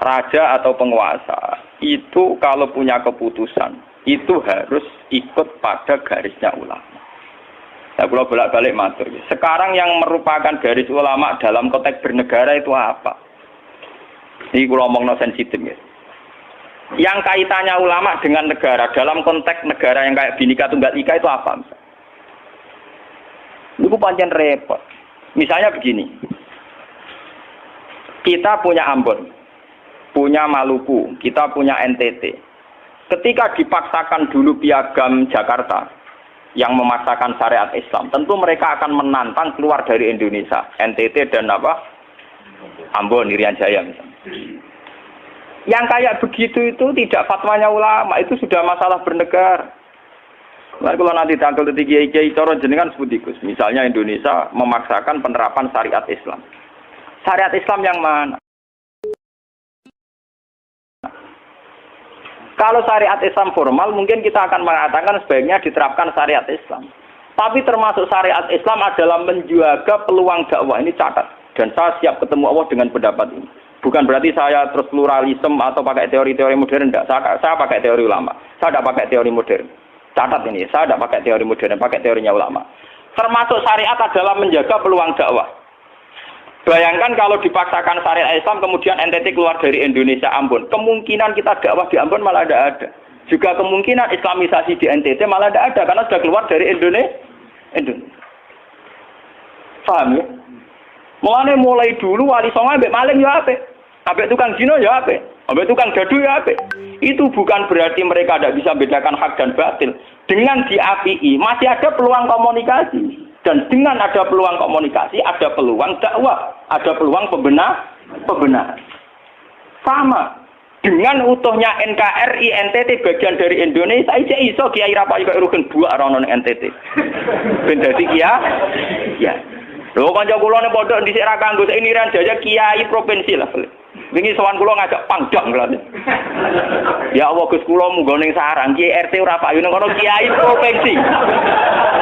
raja atau penguasa itu kalau punya keputusan itu harus ikut pada garisnya ulama. Saya kalau bolak-balik matur. Sekarang yang merupakan garis ulama dalam konteks bernegara itu apa? Ini kalau ngomong sensitif ya. Yang kaitannya ulama dengan negara dalam konteks negara yang kayak Bhinneka Tunggal Ika itu apa? Itu pancen repot. Misalnya begini. Kita punya Ambon, punya Maluku, kita punya NTT. Ketika dipaksakan dulu piagam Jakarta yang memaksakan syariat Islam, tentu mereka akan menantang keluar dari Indonesia, NTT dan Ambon, Irian Jaya misalnya. Yang kayak begitu itu tidak fatwanya ulama, itu sudah masalah bernegara. Nah, kalau nanti tanggal kiai cara jenengan sebutikus, misalnya Indonesia memaksakan penerapan syariat Islam. Syariat Islam yang mana? Kalau syariat Islam formal, mungkin kita akan mengatakan sebaiknya diterapkan syariat Islam. Tapi termasuk syariat Islam adalah menjaga peluang dakwah. Ini catat. Dan saya siap ketemu Allah dengan pendapat ini. Bukan berarti saya terus pluralisme atau pakai teori-teori modern. Tidak. Saya pakai teori ulama. Saya tidak pakai teori modern. Catat ini. Saya tidak pakai teori modern. Pakai teorinya ulama. Termasuk syariat adalah menjaga peluang dakwah. Bayangkan kalau dipaksakan syariat Islam kemudian NTT keluar dari Indonesia Ambon. Kemungkinan kita dakwah di Ambon malah tidak ada. Juga kemungkinan Islamisasi di NTT malah tidak ada karena sudah keluar dari Indonesia. Paham ya? Mulai dulu wali songo ambek maling ya apik. Ambek tukang zina ya apik. Ambek tukang gaduh ya apik. Itu bukan berarti mereka tidak bisa bedakan hak dan batil. Dengan diapii masih ada peluang komunikasi. Dan dengan ada peluang komunikasi, ada peluang dakwah, ada peluang pembenaran. Sama dengan utuhnya NKRI NTT bagian dari Indonesia, aja iso Kiai Rapayu kaya rugen buak rono NTT. Ben dadi ya. Lho kanca kula ning pondok dhisik ra kanggo ini ran jaya kiai provinsi lah. Wingi sowan kula ngajak pangdam lha. Ya Allah Gus kula munggo ning sarang Kiai RT ora payu ning kono kiai provinsi.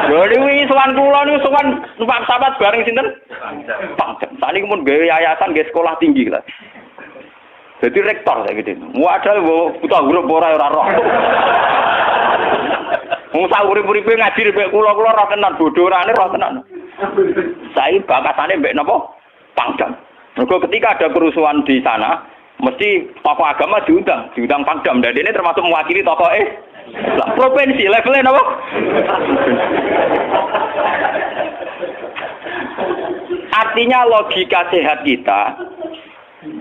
Lho wingi sowan kula niku sowan numpak sahabat bareng sinten? Pangdam. Saniki mun gawe yayasan nggih sekolah tinggi lah. Jadi rektor saya gitu. Wadah buta huruf ora roh. Wong sak urip-uripe ngaji rek kula ora tenan bodorane ora tenan. Saya bakasane mbek napa? Pangdam. Mergo ketika ada kerusuhan di sana, mesti tokoh agama diundang Pangdam. Dan ini termasuk mewakili tokoh Islam. Provinsi levelnya napa? Artinya logika sehat kita,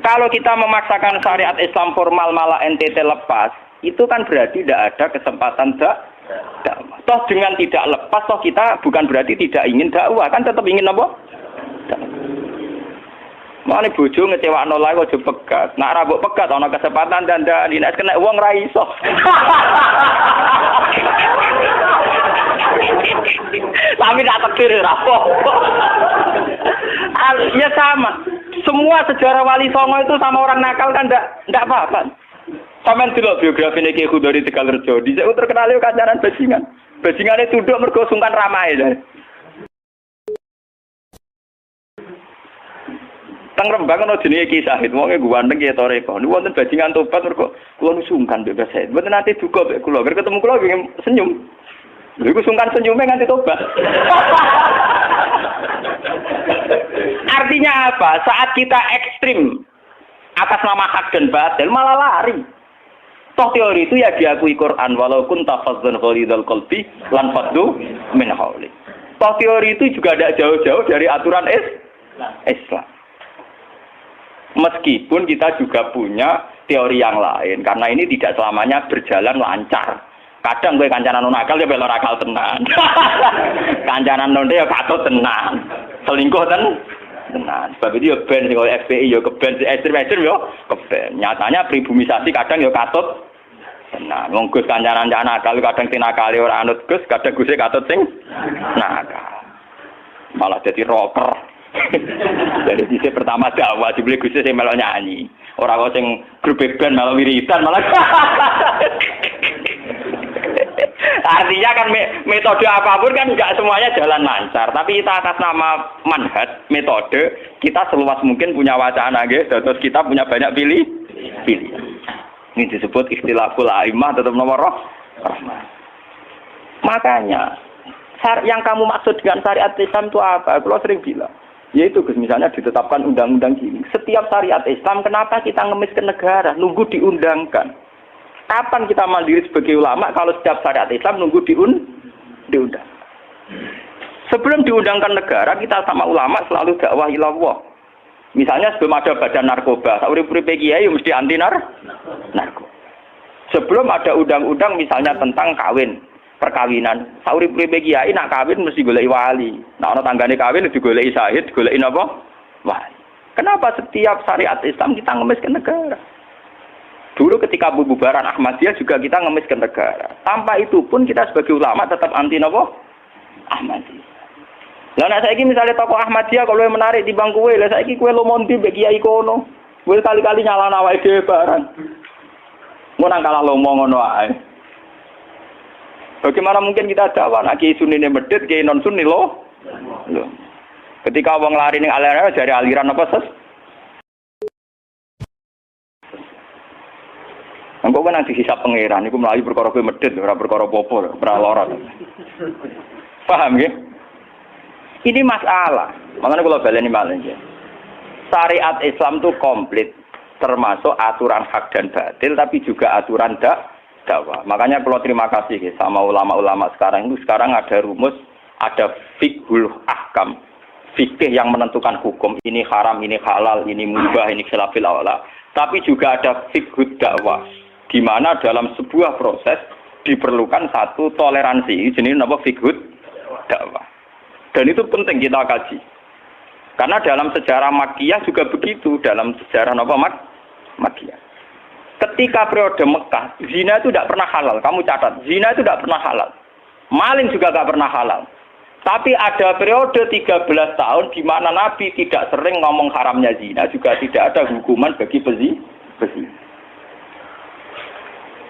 kalau kita memaksakan syariat Islam formal malah NTT lepas, itu kan berarti tidak ada kesempatan dakwah. Toh dengan tidak lepas, toh kita bukan berarti tidak ingin dakwah, kan tetap ingin apa? Mane bojo ngecewakno lae aja pegat. Nek ora mbok pegat ana kesempatan dandani nek kena wong ra iso. Tapi tak takdir ra apa. Ya sama. Semua sejarah Wali Songo itu sama orang nakal kan ndak apa-apa. Sampeyan delok biografi Ki Khudori Tegalrejo, dhisik terkenal yo kancanan bajingan. Bajingane tunduk mergo sungkan ramahe. Teng Rembang ana jenenge Ki Sahid, wonge ganteng ya toreko. Niku wonten bajingan tobat mergo kula sungkan mbek Sahid. Mboten nate duka mbek kula, ger ketemu kula nggih senyum. Lha iku sungkan senyume nganti tobat. Artinya apa? Saat kita ekstrim atas nama hak dan batil malah lari. Toh teori itu ya diakui Quran walau kunta fazzan ghalidul qalbi lan faddu min hawli. Toh teori itu juga tidak jauh-jauh dari aturan Islam. Meskipun kita juga punya teori yang lain, karena ini tidak selamanya berjalan lancar. Kadang gue kancanan nakal ya belok akal tenan. Kancanan nonde ya katut tenan. Selingkuh tenan. Sebab itu ya ben sing FPI ya keben ekstrem-ekstrem ya keben. Nyatanya pribumisasi kadang ya katut tenan. Wong Gus kancanan nakal kadang tinakali ora anut Gus, kadang Guse katut sing nakal. Malah jadi rocker. Dari sisi pertama dakwah dibeli Gusti sing melok nyanyi. Ora kok sing grup band melok wiridan malah. Artinya kan metode apapun kan enggak semuanya jalan lancar, tapi kita atas nama manhaj, metode, kita seluas mungkin punya wacana nggih, terus kita punya banyak pilihan. Ini disebut ikhtilaful a'immah tetap nomor rahmah. Makanya yang kamu maksud dengan syariat Islam itu apa? Kalau sering bilang, yaitu misalnya ditetapkan undang-undang gini. Setiap syariat Islam, kenapa kita ngemis ke negara? Nunggu diundangkan. Kapan kita mandiri sebagai ulama kalau setiap syariat Islam nunggu diundang? Sebelum diundangkan negara, kita sama ulama selalu dakwah ilallah. Misalnya sebelum ada badan narkoba, sauri-uripe kiai mesti anti narkoba. Sebelum ada undang-undang misalnya tentang perkawinan, sauri-uripe kiai nak kawin mesti goleki wali. Nah ana tanggane kawin digoleki syahid, digoleki napa? Wali. Kenapa setiap syariat Islam kita ngemis ke negara? Dulu ketika bubaran Ahmadiyah juga kita ngemis ke negara. Tanpa itu pun kita sebagai ulama tetap anti napa? Ahmadiyah. Lah nek saiki misale tokoh Ahmadiyah kalau menarik di bangku kowe, lah saiki kowe lomonti mbek kiai kono. Kowe kali-kali nyalahno awake dhewe barang. Ngono kalah lomo ngono ae. Bagaimana mungkin kita dakwah nek kiai sunine medhit, kiai non sunni loh. Ketika wong lari ning aliran dari aliran apa ses? Engko kan nanti hisab pangeran iku mlayu perkara kowe medhit ora perkara apa-apa, ora lara. Paham nggih? Ini masalah. Makanya kalau baleni malih ya. Syariat Islam itu komplit, termasuk aturan hak dan batil, tapi juga aturan dakwah. Makanya kalau terima kasih ya, sama ulama-ulama sekarang itu sekarang ada rumus, ada fiqhul ahkam, fikih yang menentukan hukum ini haram, ini halal, ini mubah, ini khilafil aula. Tapi juga ada fiqhud dakwah, di mana dalam sebuah proses diperlukan satu toleransi. Jenis apa fiqhud dakwah. Dan itu penting kita kaji. Karena dalam sejarah Makkiyah juga begitu, dalam sejarah apa Makkiyah. Ketika periode Mekah, zina itu tidak pernah halal. Kamu catat, zina itu tidak pernah halal. Maling juga tidak pernah halal. Tapi ada periode 13 tahun di mana Nabi tidak sering ngomong haramnya zina, juga tidak ada hukuman bagi pezina.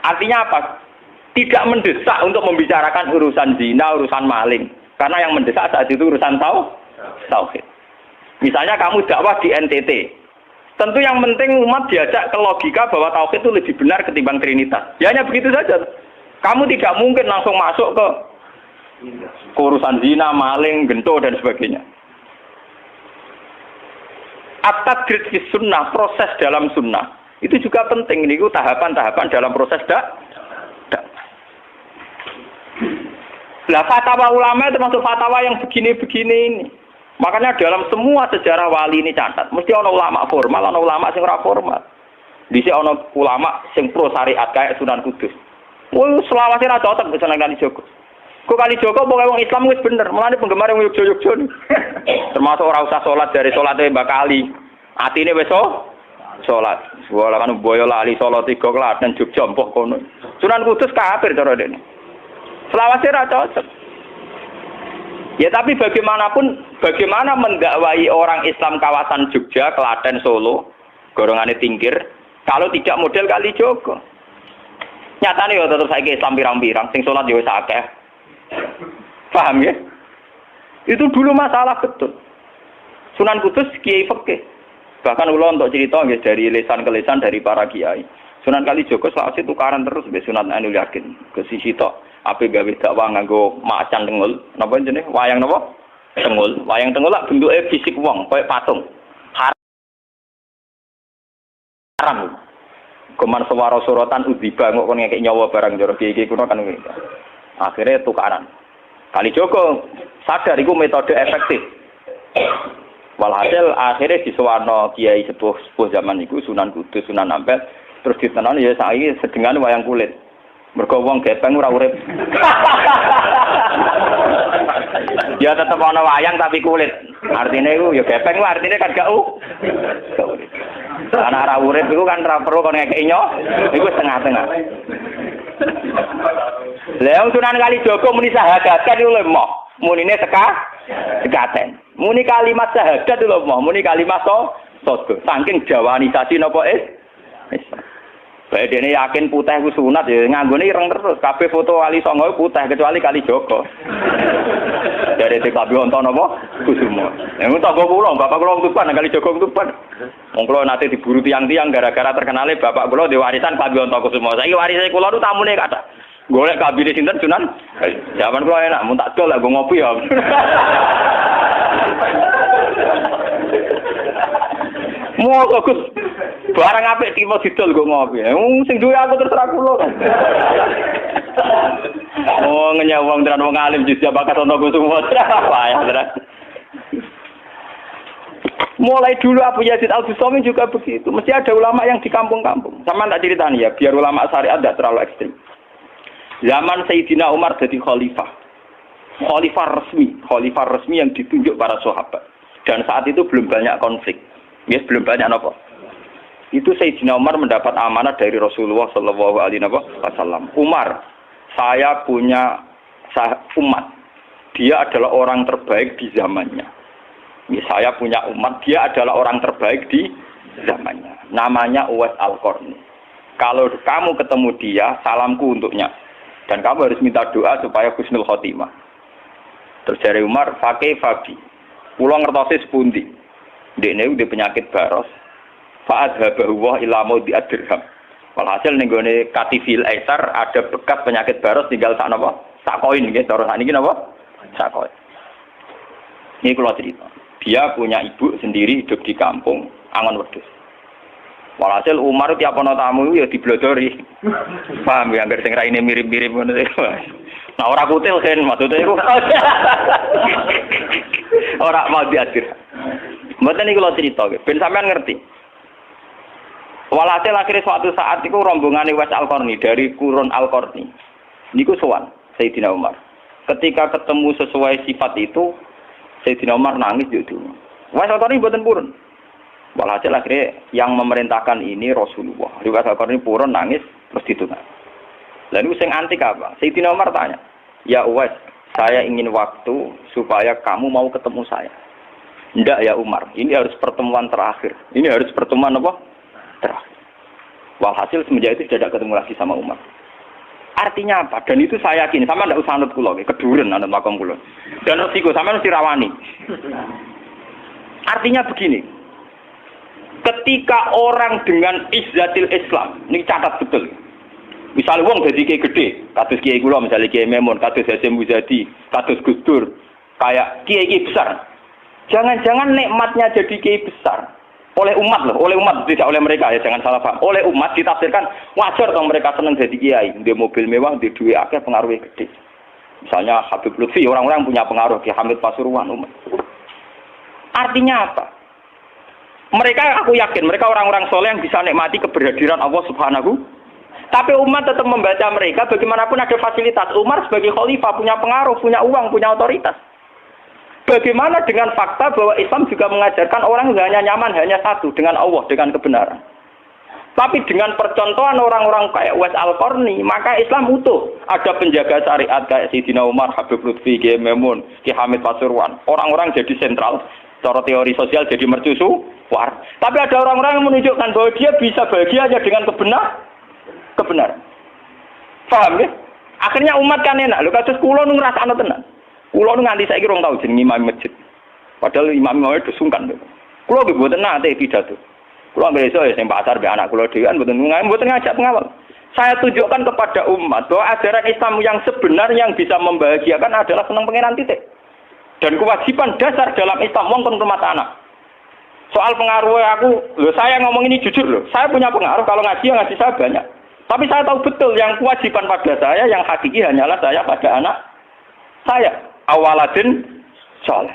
Artinya apa? Tidak mendesak untuk membicarakan urusan zina, urusan maling. Karena yang mendesak saat itu urusan tauhid. Misalnya kamu dakwah di NTT. Tentu yang penting umat diajak ke logika bahwa tauhid itu lebih benar ketimbang trinitas. Ya hanya begitu saja. Kamu tidak mungkin langsung masuk ke urusan zina, maling, gento dan sebagainya. At-tadrid fi sunnah, proses dalam sunnah. Itu juga penting. Ini tahapan-tahapan dalam proses Lah fatwa ulama itu termasuk fatwa yang begini-begini ini. Makanya dalam semua sejarah wali ini catat, mesti ana ulama formal, ana ulama sing ora formal. Dhisik ana ulama sing pro syariat kayak Sunan Kudus. Woi, selawase ra cocok bisa nang Kalijogo. Kok Kalijogo pokoke wong Islam wis bener, mulane penggemar wong Yogya-Yogya. Termasuk ora usah salat dari salate Mbak Kali. Atine wis salat. Wala kan boyo lali salat 3 Klaten Jogja mbok kono. Sunan Kudus kafir cara dene. Selawase ra cocok. Ya tapi bagaimana mendakwai orang Islam kawasan Jogja, Klaten, Solo, golongane tingkir, kalau tidak model Kalijogo. Nyatane ya tetep saiki Islam pirang-pirang, sing salat ya wis akeh. Paham ya? Itu dulu masalah betul. Sunan Kudus kiai fikih. Bahkan ulo untuk cerita nggih dari lisan ke lisan dari para kiai. Sunan Kalijogo selawase tukaran terus mbek Sunan Ainul Yakin ke sisi tok. Ape gawe dakwah nganggo macan tengul, napa jenenge? Wayang napa? Tengul. Wayang tengul lak bentuke fisik wong, koyo patung. Haram. Kuman sewara sorotan udziba kok kon ngekek nyawa barang jero iki kuno kan ngene. Akhirnya tukaran. Kalijogo sadar iku metode efektif. Walhasil akhirnya disuwarno kiai sepuh zaman iku Sunan Kudus, Sunan Ampel, terus ditenan ya saiki sedengan wayang kulit. Mergo wong gepeng ora urip. Ya tetep ana wayang tapi kulit. Artine iku ya gepeng ku artine kan gak urip. Ana ora urip iku kan ora perlu kon ngekeki nyo, iku setengah-tengah. Lah Sunan Kalijogo muni syahadat iku lemah. Munine sekaten. Muni kalimat syahadat iku lemah, muni kalimat sodo. Saking jawanisasi napa bae dene yakin putih ku sunat ya nganggone ireng terus. Kabeh foto wali songo putih kecuali Kalijogo. jare te Kabi Onto napa Kusumo. Nek tangga kula, bapak kula Tuban kali Joko Tuban. Wong kula nate diburu tiang-tiang gara-gara terkenale bapak kula di warisan Kabi Onto Kusumo. Saiki warise kula nu tamune kathah. Golek kabine sinten Sunan. Zaman kula enak mun tak dol lah go ngopi ya. Mau Gus. Barang apik tiba didol go ngopi. Sing duwe aku terserah kula kan. Oh ngenyawang tenan wong alim jujur bakat ono Kusumo. Apa ya, Saudara? Mulai dulu Abu Yazid Al-Bustami juga begitu. Mesti ada ulama yang di kampung-kampung. Sama tak ceritani ya, biar ulama syariat tidak terlalu ekstrim. Zaman Sayyidina Umar jadi khalifah. Khalifah resmi yang ditunjuk para sahabat. Dan saat itu belum banyak konflik. Yes, belum banyak apa. Itu Sayyidina Umar mendapat amanah dari Rasulullah sallallahu alaihi wasallam. Umar, saya punya umat. Dia adalah orang terbaik di zamannya. Saya punya umat, dia adalah orang terbaik di zamannya. Namanya Uwais Al-Qarni. Kalau kamu ketemu dia, salamku untuknya. Dan kamu harus minta doa supaya husnul khotimah. Terus dari Umar, fakih fabi. Pulau ngertosi sepundi. Dekne udah penyakit baros. Fa'adhabahu wa ilamu di'adirham. Walhasil nenggone katifil aisar ada bekas penyakit baros tinggal sak napa? Sak koin nggih, cara sakniki napa? Sak koin. Ini kula cerita. Dia punya ibu sendiri hidup di kampung Angon Wedhus. Walhasil Umar tiap ana tamu ya diblodori. Paham ya, anggere sing raine mirip-mirip ngono iku. Nah ora kutil kan maksudnya iku. Ora mau diatur. Mboten niku lho cerita ben sampean ngerti. Walhasil akhirnya suatu saat itu rombongan Uwais Al-Qarni dari Qurun Al-Qarni. Niku sowan Sayyidina Umar. Ketika ketemu sesuai sifat itu, Sayyidina Umar nangis yo. Uwais Al-Qarni mboten purun. Walhasil akhirnya yang memerintahkan ini Rasulullah. Uwais Al-Qarni purun nangis terus ditunang. Lalu sing antik apa? Sayyidina Umar tanya, "Ya Uwais, saya ingin waktu supaya kamu mau ketemu saya." "Ndak ya Umar, ini harus pertemuan terakhir. Ini harus pertemuan apa? Terakhir." Walhasil semenjak itu tidak ketemu lagi sama Umar. Artinya apa? Dan itu saya yakin, sama ndak usah anut kula, keduren anut makom kula. Dan resiko sama mesti rawani. Artinya begini. Ketika orang dengan izzatil Islam, ini catat betul. Misalnya wong dadi kiai gede, kados kiai kula misalnya Kiai Memun, kados Hasyim Muzadi, kados Gus Dur, kayak kiai besar. Jangan-jangan nikmatnya jadi kiai besar oleh umat loh, oleh umat tidak oleh mereka ya, jangan salah paham. Oleh umat ditafsirkan wajar dong mereka senang jadi kiai, di mobil mewah, di duit akeh pengaruhnya gede. Misalnya Habib Lutfi, orang-orang punya pengaruh, di Hamid Pasuruan umat. Artinya apa? Mereka, aku yakin mereka orang-orang soleh yang bisa nikmati keberhadiran Allah Subhanahu. Tapi umat tetap membaca mereka, bagaimanapun ada fasilitas. Umar sebagai khalifah punya pengaruh, punya uang, punya otoritas. Bagaimana dengan fakta bahwa Islam juga mengajarkan orang hanya nyaman hanya satu, dengan Allah, dengan kebenaran. Tapi dengan percontohan orang-orang kayak Uwais Al-Qarni, maka Islam utuh. Ada penjaga syariat kayak Sayyidina Umar, Habib Lutfi, Kiai Memun, Ki Hamid Pasuruan. Orang-orang jadi sentral. Cara teori sosial jadi mercusuar. Tapi ada orang-orang yang menunjukkan bahwa dia bisa bahagia aja dengan kebenaran. Paham ya? Akhirnya umat kan enak. Lho kados kula nu ngrasakno tenan. Kula nu nganti saiki rong tau jeneng imam masjid. Padahal imam itu sungkan. Kula nggih mboten nate pidato. Kula anggere iso ya sing pasar mbek anak kula dhewean mboten ngajak pengawal. Saya tunjukkan kepada umat bahwa ajaran Islam yang sebenar yang bisa membahagiakan adalah senang pangeran titik. Dan kewajiban dasar dalam Islam wong kon rumah anak. Soal pengaruh aku, saya ngomong ini jujur loh. Saya punya pengaruh kalau ngaji saya banyak. Tapi saya tahu betul yang kewajiban pada saya yang hakiki hanyalah saya pada anak saya. Awaladin soleh.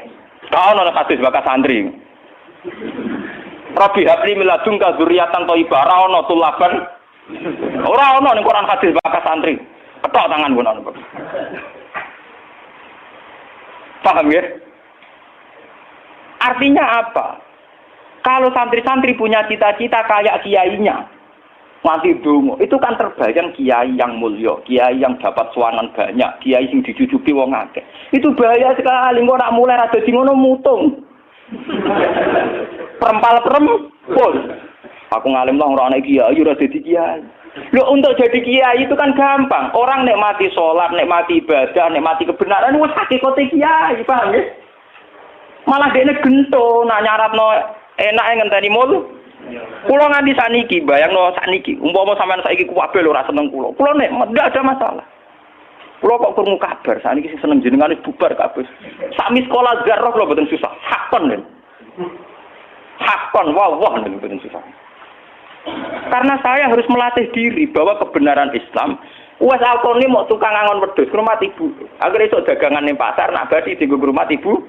Kau nolak hadis bakas santri. Rabbi habli miladunka dzurriatan thayyibah. Ora ono tulaban. Ora ono ning Quran hadis bakas santri. Ketok tangan ngono. Paham ya? Artinya apa? Kalau santri-santri punya cita-cita kayak kiainya, mati dongo, itu kan terbayang kiai yang mulya, kiai yang dapat suanan banyak, kiai yang dijujuki wong akeh. Itu bahaya sekali, kok nak mulai rada di ngono mutung. Perempal-perempul. Aku ngalim lah ora ana kiai, ora dadi kiai. Loh, untuk jadi kiai itu kan gampang. Orang nikmati sholat, nikmati ibadah, nikmati kebenaran, wis hakikate kiai, paham ya? Malah dekne gento, nak nyaratno enake ngenteni mul. Kula nganti saniki, bayangno saniki, umpama sampean saiki kuwabe lho ora seneng kula. Kula nek ndak ada masalah. Kula kok krungu kabar, saniki sing seneng jenengan bubar kabeh. Sami sekolah garah kula mboten susah. Hakon lho. Hakon wah mboten susah. Karena saya harus melatih diri bahwa kebenaran Islam, wes alkoni mau tukang angon wedhus ke rumah ibu. Agar esok dagangan ning pasar nak badi dienggo ke rumah ibu.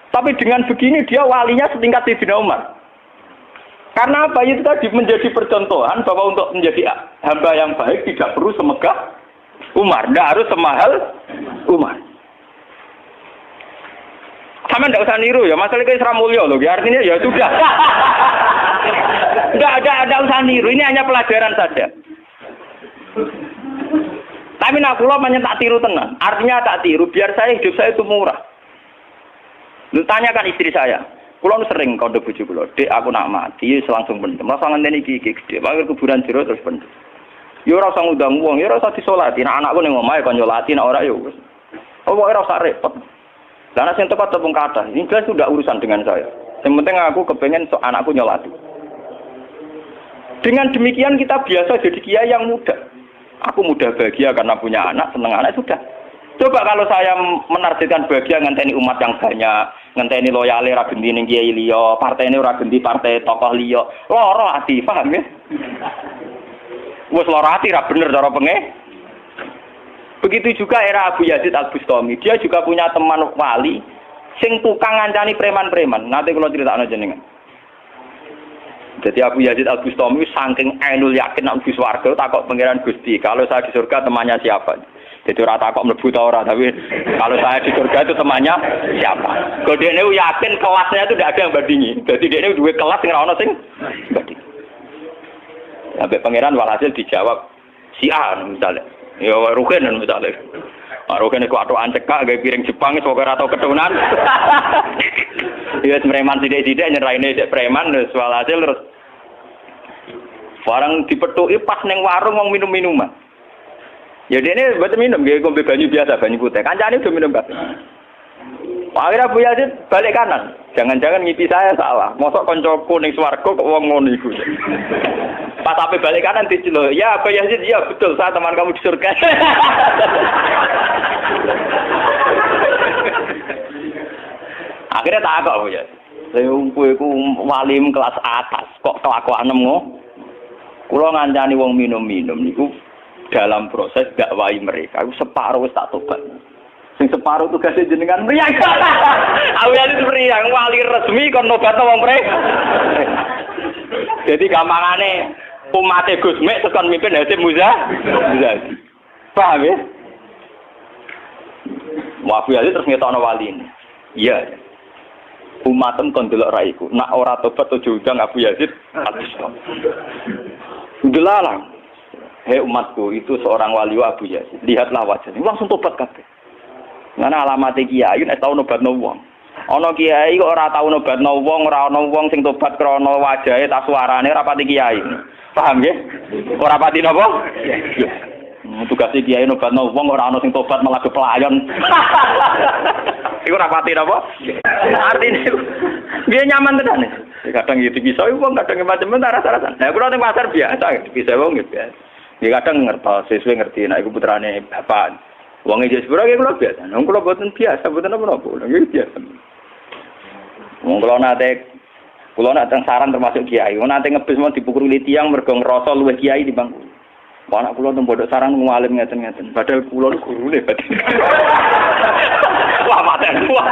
Tapi dengan begini dia walinya setingkat Sayyidina Umar. Karena apa? Itu tadi menjadi percontohan bahwa untuk menjadi hamba yang baik tidak perlu semegah Umar, tidak harus semahal Umar. Sama tidak usah niru ya, masalahnya Isra Mulya loh, artinya ya sudah. Tidak ada usah niru, ini hanya pelajaran saja. Tapi nak kula banyak tak tiru tenan. Artinya tak tiru, biar hidup saya itu murah. Lu tanyakan istri saya, kula sering kode bojo kula, "Dek, aku nak mati langsung pendem. Rasa ngenteni iki gede, bangun kuburan jero terus pendem." Ya ora usah ngundang wong, ya ora usah disolati. Nek anakku ning omahe kon nyolati, nek ora ya wis. Oh, ora usah repot. Lah nek sing tepat tepung kathah, ini jelas sudah urusan dengan saya. Yang penting aku kepengen anakku nyolati. Dengan demikian kita biasa jadi kiai yang muda. Aku mudah bahagia karena punya anak, seneng anak sudah. Coba kalau saya menargetkan bahagia ngenteni umat yang banyak, ngenteni loyale ra genti ning kiai liya, partene ora genti partai tokoh liya. Loro ati, paham ya? Wes loro ati ra bener cara penge. Begitu juga era Abu Yazid Al-Bustami. Dia juga punya teman wali sing tukang ngancani preman-preman. Nanti kalau critakno jenengan. Jadi Abu Yazid Al-Bustami saking ainul yakin nang Gus warga takok pangeran Gusti, kalau saya di surga temannya siapa? Jadi ora takok mlebu ta ora, tapi kalau saya di surga itu temannya siapa? Kok dekne yakin kelasnya itu tidak ada yang bandingi. Jadi dekne duwe kelas sing ora ono sing banding. Sampai pangeran walhasil dijawab si A misalnya. Ya Rugen misalnya. Rugen iku atokan cekak gawe piring Jepang iso ora tau ketunan. Ya preman sithik-sithik nyeraine dek preman terus walhasil terus barang dipethuki pas ning warung wong minum-minuman. Ya dene mboten minum, nggih ngombe banyu biasa, banyu putih. Kancane udah minum kabeh. Akhirnya Abu Yazid balik kanan. Jangan-jangan ngipi saya salah. Mosok kancaku ning swarga kok wong ngono iku. Pas sampai balik kanan diceluk. Ya Abu Yazid, ya betul, saya teman kamu di surga. Akhirnya tak kok Abu Yazid. Saya kowe iku walim kelas atas, kok kelakuanem ngono. Kula ngancani wong minum-minum niku dalam proses dakwai mereka, aku separuh wis tak tobat. Sing separuh tugasnya jenengan mriyang. Aku ya mriyang wali resmi kon nobatno wong mereka. Jadi gampangane umate Gus Mek terus kon mimpin Hasim Muzadi. Paham ya? Wafu ya terus ngetokno wali ini. Iya. Umatem kon delok raiku. Nak ora tobat ojo undang Abu Yazid habis. Delalang. Hei umatku, itu seorang wali Abu Yazid. Lihatlah wajahnya. Langsung tobat kabeh. Karena alamat kiai nek tau nobatno wong. Ana kiai kok ora tau nobatno wong, ora ana wong sing tobat krana wajahe ta suarane ora pati kiai. Paham nggih? Ora pati napa? Tugas kiai nobatno wong ora ana sing tobat malah kepelayon. Iku ora pati napa? Artine dia nyaman tenan. Kadang gitu bisa wong kadang macam-macam rasa-rasa. Nah, kula teng pasar biasa bisa wong gitu ya. Dia kadang ngerti, sesuai ngerti, nah itu putrane bapak. Wongnya jadi sebenarnya kalau biasa, wong kalau buatan biasa, buatan apa-apa, lagi biasa. Wong kalau nanti saran termasuk kiai, wong nanti ngebis mau dipukuli tiang, mergong rosol luwih kiai di bangku. Anak kulo tuh bodoh saran ngalim ngeten-ngeten, padahal kulo itu guru deh, wah mati wah.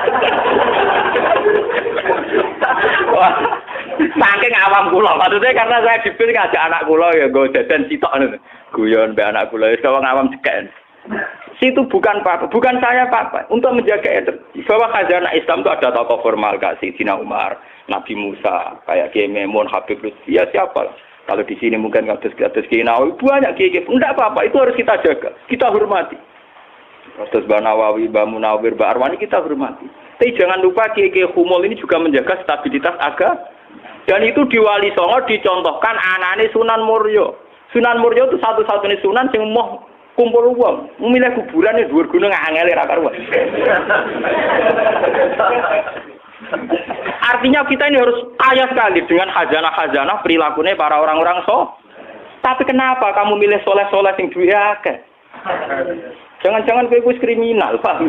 Saking awam kula, maksudnya karena saya dipilih ngajak anak kula ya nggo jajan sitok ngono. Guyon mbek anak kula wis wong awam cekek. Situ bukan apa-apa, bukan saya apa-apa. Untuk menjaga itu bahwa khazanah Islam itu ada tokoh formal kayak Sayyidina Umar, Nabi Musa, kayak Kiai Memun, Habib Lutfi, ya siapa? Kalau di sini mungkin kados Kiai Nawawi, banyak kiai. Enggak apa-apa, itu harus kita jaga, kita hormati. Terus Mbak Nawawi, Mbak Munawir, Mbak Arwani kita hormati. Tapi jangan lupa kiai-kiai humul ini juga menjaga stabilitas Dan itu di Wali Songo dicontohkan anane Sunan Muryo. Sunan Muryo itu satu-satunya sunan yang mau kumpul uang. Memilih kuburan yang dhuwur gunung angel ra karuan. Artinya kita ini harus kaya sekali dengan khazanah-khazanah perilakunya para orang-orang Tapi kenapa kamu milih soleh-soleh yang duwe akeh? Jangan-jangan kowe wis kriminal, paham?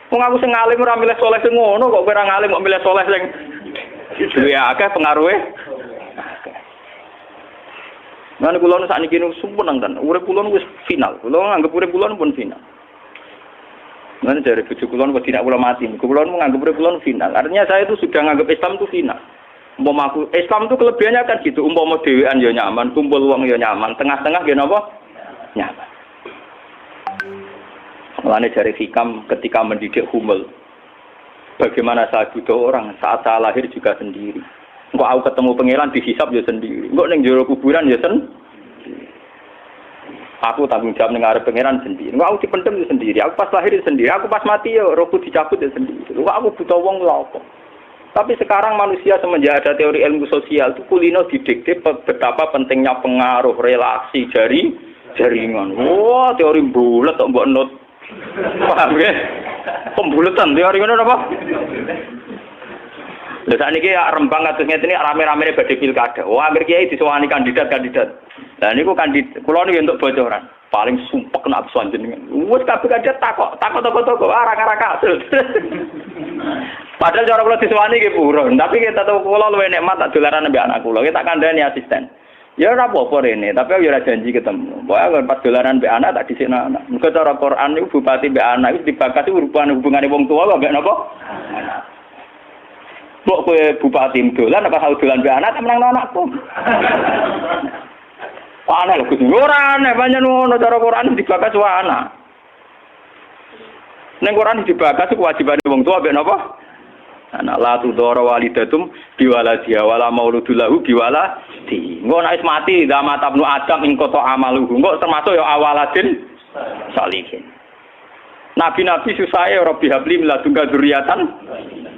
Wong aku sing alim ora milih soleh sing ngono kok kowe ora ngalim kok milih soleh sing duwe akeh pengaruhe. Lan kula nu sakniki nu sumpun nang urip kula wis final. Kula nganggep urip kula pun final. Mana dari bojo kula kok tidak kula mati. Kula menganggap urip kula final. Artinya saya itu sudah nganggap Islam itu final. Umpama aku Islam itu kelebihannya kan gitu. Umpama dhewean ya nyaman, kumpul wong ya nyaman, tengah-tengah ya napa? Nyaman. Mulane dari hikam ketika mendidik Humul. Bagaimana saya butuh orang saat saya lahir juga sendiri. Engko aku ketemu pangeran dihisab ya sendiri. Engko ning jero kuburan ya sendiri. Aku tanggung jawab ning arep pangeran sendiri. Engko aku dipendem ya sendiri. Aku pas lahir ya sendiri. Aku pas mati ya rohku dicabut ya sendiri. Engko aku butuh wong lha apa? Tapi sekarang manusia semenjak ada teori ilmu sosial itu kulino didikte betapa pentingnya pengaruh relasi jaringan. Wah, teori bulat kok mbok not. Paham ya? Pembulatan teori ngono apa? Lha sakniki Rembang kados ngene iki rame-ramene badhe pilkada. Wah, akhir kiai disowani kandidat-kandidat. Lah niku kula niku untuk bocoran. Paling sumpek nek absen jenengan. Wis kabeh kandidat takok arah-arah kasus. Padahal cara kula disowani nggih purun, tapi kita tahu kula luwih nikmat tak dolaran mbek anak kula. Kita kandhani asisten. Ya ora apa-apa rene, tapi aku ora janji ketemu. Pokoke pas dolaran mbek anak tak dhisikno anak. Mergo cara Quran niku bupati mbek anak wis dibakati hubungane wong tua kok mbek napa? Anak. Kok kowe bupati dolan apa tau dolan mbek anak menang anakku. Aneh lho Gus. Ora aneh pancen ngono cara Quran dibakas wae anak. Ning Quran dibakas kewajibane wong tua mbek napa? Anak la tudara walidatum biwaladiha wala mauludul lahu biwaladi. Engko nek mati zaman tabnu Adam ing kota amaluhu. Engko termasuk ya awaladin salihin. Nabi-nabi susahe Rabbi habli miladunka dzurriatan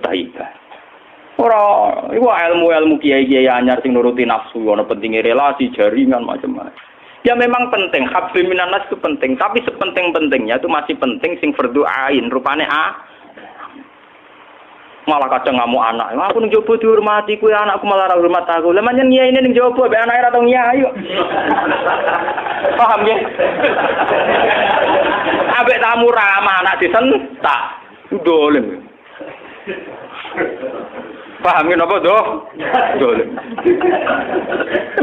thayyibah. Ora iku ilmu-ilmu kiai-kiai anyar sing nuruti nafsu, ana pentingnya relasi, jaringan macam-macam. Ya memang penting, habli minan nas itu penting, tapi sepenting-pentingnya itu masih penting sing fardhu ain, rupane malah kadang ngamuk anak. Aku ning jowo dihormati, kuwi anakku malah ora hormat aku. Lah manjen ngiyaine ning jowo mek anake ora tau ngiyai yo. Paham ya? Ambek tamu ramah anak disentak. Dolen. Paham ya napa, Doh? Dolen.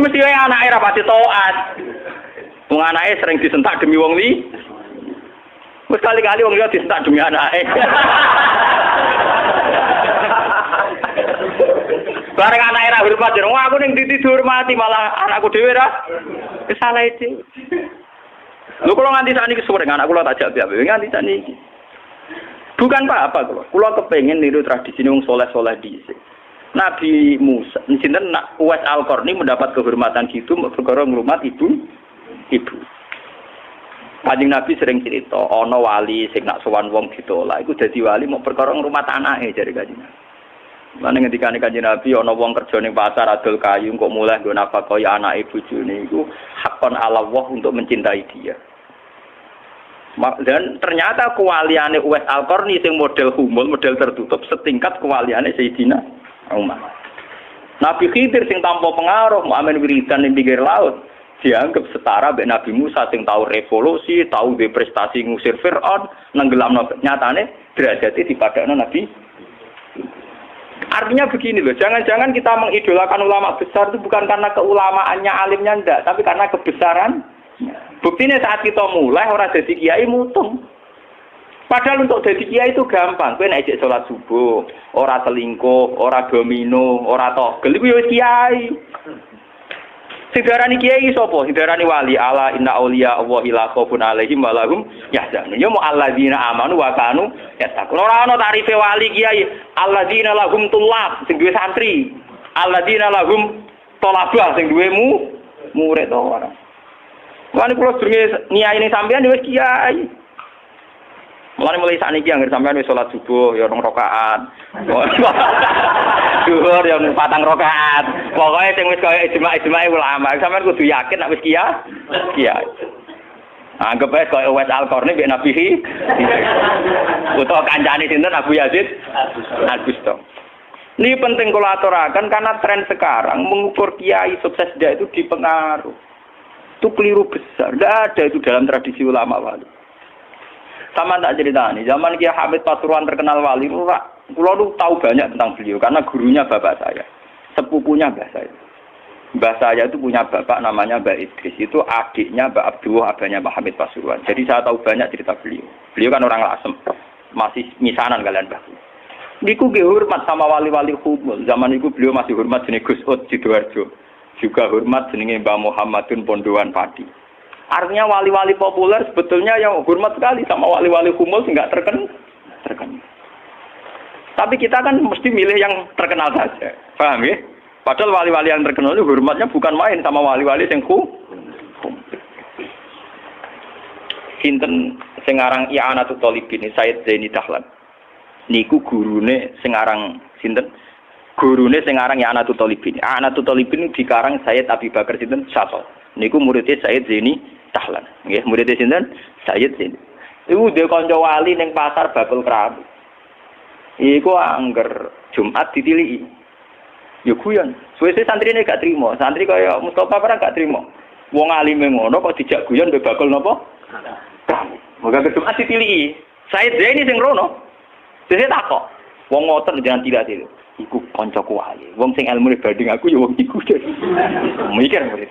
Mesti wae anake ra pati taat. Wong anake sering disentak demi wong li. Wis kali-kali wong liya disentak demi anake. Bareng anak era hormat, wah aku ning dihormati malah anakku dhewe ra kesalah iki. Lho kula nganti sakniki sore anakku kula tak jak piye nganti sakniki. Bukan apa-apa kula kepengin niru tradisi wong saleh-saleh dhisik. Nabi Musa, sinten Uwais Al-Qarni mendapat kehormatan gitu perkara ngrumat ibu. Kanjeng Nabi sering cerita ana wali sing nak sowan wong ditolak iku dadi wali mau perkara ngrumat anake jare Kanjeng Nabi. Lan ngendikane Kanjeng Nabi ana wong kerja ning pasar adol kayu kok mulai nggo nafkahi anake bojone iku hakon ala Allah untuk mencintai dia. Dan ternyata kewaliane Uwais Al-Qarni sing model humul, model tertutup setingkat kewaliane Sayyidina Umar. Nabi Khidir sing tanpa pengaruh muamen wiridan ning pinggir laut dianggap setara mbek Nabi Musa sing tahu revolusi, tahu prestasi ngusir Firaun, nenggelamno nyatane derajate dipadakno Nabi. Artinya begini loh, jangan-jangan kita mengidolakan ulama besar itu bukan karena keulamaannya, alimnya enggak, tapi karena kebesaran. Buktinya saat kita mulai orang jadi kiai mutung. Padahal untuk jadi kiai itu gampang. Kowe nek ijek salat subuh, ora selingkuh, ora domino, ora togel iku ya kiai. Sing diarani kiai sapa? Sing diarani wali. Ala inna auliya Allahi la khaufun alaihim wa lahum yahzanun. Ya mu alladzina amanu wa kanu yattaqun. Ora ana tarife wali kiai. Alladzina lahum tulab sing duwe santri. Alladzina lahum thalabah sing duwe murid ora. Lan kula sedurunge niyaine sampean wis kiai. Mulai sakniki anggere sampean wis salat subuh ya 2 rakaat. zuhur ya 4 rakaat. Pokoke sing wis kaya ijma' ulama, sampeyan kudu yakin nek wis kiai. Anggap ae kaya Uwais Al-Qarni mbek Nabi utawa kancane sinten Abu Yazid Al-Bustami. Ini penting kula aturaken karena tren sekarang mengukur kiai sukses dia itu dipengaruh. Itu keliru besar. Tidak ada itu dalam tradisi ulama wali. Sama tak ceritani, zaman Kiai Hamid Pasuruan terkenal wali, kula lu tahu banyak tentang beliau karena gurunya bapak saya, sepupunya mbah saya. Mbah saya itu punya bapak namanya Mbak Idris, itu adiknya Mbak Abdullah, abahnya Mbak Hamid Pasuruan. Jadi saya tahu banyak cerita beliau. Beliau kan orang Lasem, masih misanan kalian Mbah. Niku nggih hormat sama wali-wali kumul. Zaman itu beliau masih hormat jenenge Gus Ud Sidoarjo. Juga hormat jenenge Mbah Muhammadun Pondoan Padi. Artinya wali-wali populer sebetulnya yang hormat sekali sama wali-wali kumul enggak terkenal. Tapi kita kan mesti milih yang terkenal saja. Paham ya? Padahal wali-wali yang terkenal itu hormatnya bukan main sama wali-wali yang Sinten sing aran I'anatul Thalibin Sayyid Zaini Dahlan. Niku gurune sing aran sinten? Gurune sing aran I'anatul Thalibin. I'anatul Thalibin dikarang Sayyid Abi Bakar sinten? Syatol. Niku muridé Sayyid Zaini Dahlan. Nggih, muridé sinten? Sayyid Zaini. Iku dhe kanca wali ning pasar Bakul Kerabu. Iku angger Jumat ditiliki. Ya guyon. Suwe-suwe santrine gak trimo. Santri kaya Mustofa ora gak trimo. Wong alime ngono kok dijak guyon mbek bakul napa? Moga Jumat ditiliki. Sayyid Zaini sing rono. Dene takok, wong ngoten jangan tidak itu. Iku kancaku wali. Wong sing ilmune banding aku ya wong iku. Mikir murid.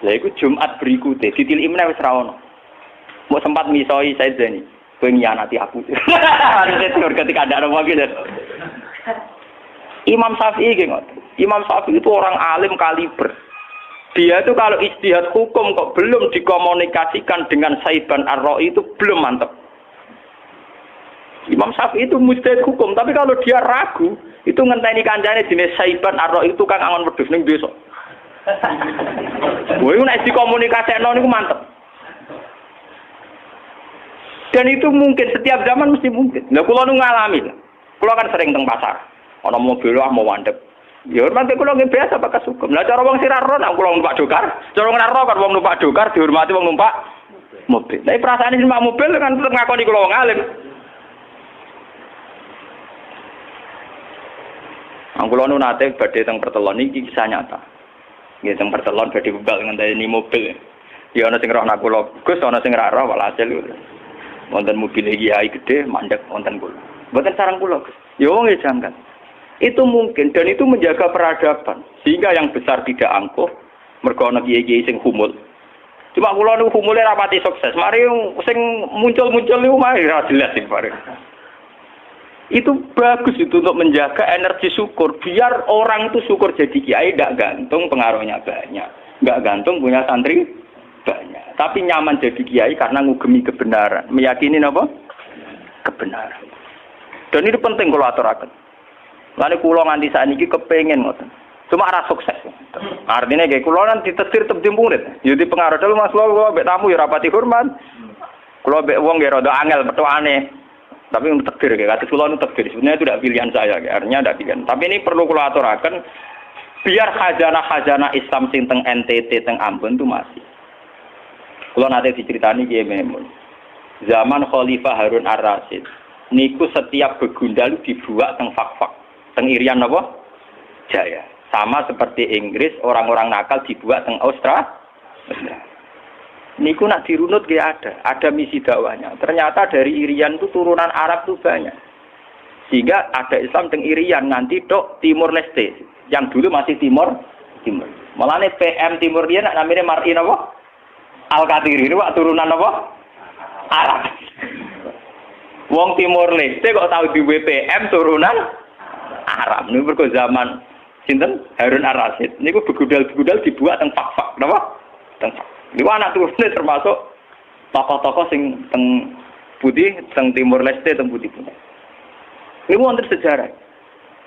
Lah iku Jumat berikute ditiliki meneh wis ra ono. Mau sempat misoi Said Zaini. Kowe nyianati aku. Harusnya ketika ada orang gitu. Imam Syafi'i nggih ngoten. Imam Syafi'i itu orang alim kaliber. Dia itu kalau ijtihad hukum kok belum dikomunikasikan dengan Saiban Ar-Ra'i itu belum mantap. Imam Syafi'i itu mujtahid hukum, tapi kalau dia ragu, itu ngenteni kancane jenis Saiban Ar-Ra'i itu kang angon wedhus ning desa. Woi nek dikomunikasekno niku mantep. Dan itu mungkin setiap zaman mesti mungkin. Lah kula nu ngalami. Kula kan sering teng pasar. Ana mobil mau mandek. Ya hormat kula nggih biasa pakai hukum. Lah cara wong sira ro nek kula numpak dokar, cara ora ro kan wong numpak dokar dihormati wong numpak mobil. Tapi perasaan iki numpak mobil kan tetep ngakoni kula wong alim. Kula nu nate badhe teng pertelon iki kisah nyata. Nggih teng pertelon badhe bebal ngenteni mobil. Ya ana sing roh nak kula, Gus ana sing ra roh walhasil. Wonten mobil kiai gede mandek wonten kula. Mboten sareng kula, Gus. Ya wong e janggal. Itu mungkin dan itu menjaga peradaban sehingga yang besar tidak angkuh mergo ana kiai-kiai sing humul. Cuma kula niku humule rapati sukses. Mari sing muncul-muncul niku mari ra jelas sing bareng. Itu bagus itu untuk menjaga energi syukur biar orang itu syukur jadi kiai tidak gantung pengaruhnya banyak, nggak gantung punya santri banyak, tapi nyaman jadi kiai karena ngugemi kebenaran, meyakini apa? Kebenaran. Dan itu penting kalau aturaken. Lalu kula nganti sakniki kepengin ngoten. Cuma arah sukses. Artinya kayak kula nanti ditetir tetep murid. Jadi pengaruh dulu Mas kula mbek tamu ya rapati hormat. Kula mbek wong nggih rada angel petukane. Tapi untuk takdir, kata kula itu takdir. Sebenarnya itu tidak pilihan saya, artinya tidak pilihan. Tapi ini perlu kula aturaken biar khazanah-khazanah Islam sing teng NTT, teng Ambon itu masih. Kula nate diceritani Kiai Maimun. Zaman Khalifah Harun Ar-Rasyid, niku setiap begundal dibuat teng Fak-Fak, teng Irian napa? Jaya. Sama seperti Inggris, orang-orang nakal dibuat teng Australia. Niku nak dirunut gak ada misi dakwahnya. Ternyata dari Irian itu turunan Arab itu banyak. Sehingga ada Islam teng Irian nanti dok Timur Leste, yang dulu masih Timur. Malahnya PM Timur dia nak namanya Mar'in apa? Al-Qatiri ini wak turunan apa? Arab. Wong Timur Leste kok tahu di WPM turunan Arab. Ini berko zaman sinten Harun Ar-Rasyid. Niku begudal-begudal dibuat teng Fak-Fak, napa? Teng Fak. Ini anak turunnya termasuk tokoh-tokoh sing teng putih, teng Timur Leste, teng putih. Ini wonten sejarah.